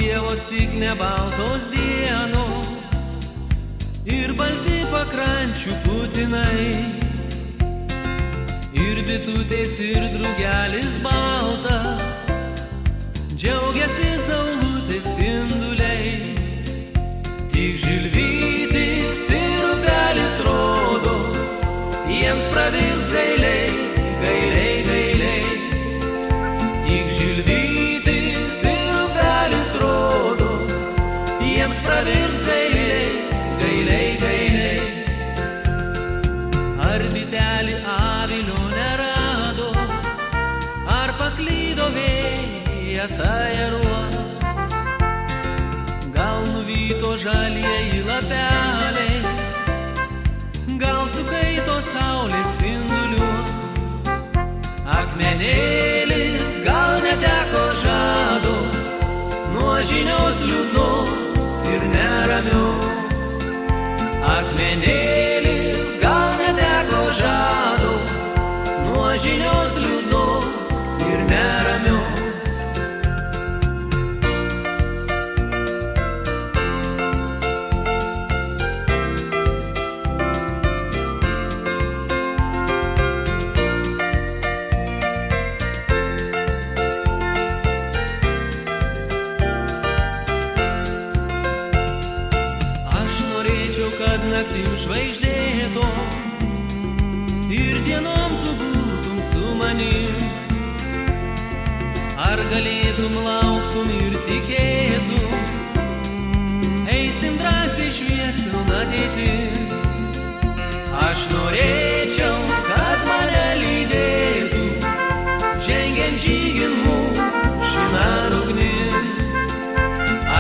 pievos tik ne baltos dienos ir balti pakrančių putinai, ir bitutės ir drugelis baltas džiaugiasi saulutės spinduliais. Tik žilvytis ir upelis rodos jiems pravirs gailiai, gailiai, gailiai. Tik žilvytis ir upelis rodos jiems pravirs gailiai, gailiai, gailiai. Ar bitelį avilio nerado, ar paklydo vėjas aeruos, gal nuvyto žalieji lapeliai, gal sukaito saulės spinduliuos. Akmenėlis gal neteko žado nuo žinios liūdnos ir neramios. Akmenėlis gal neteko žado nuo žinios liūdnos ir neramios. Kad naktim žvaigždėtom ir dienom tu būtum su manim, ar galėtum lauktum ir tikėtum, eisim drąsiai šviesiom ateitim. Aš norėčiau, kad mane lydėtų žengiant žygin mūšin ugnim.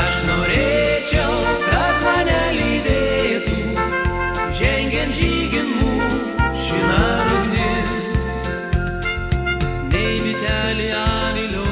Aš norėčiau, kad mane lydėtų žengiant žygin mūšin ugnim. Nei bitelį avilio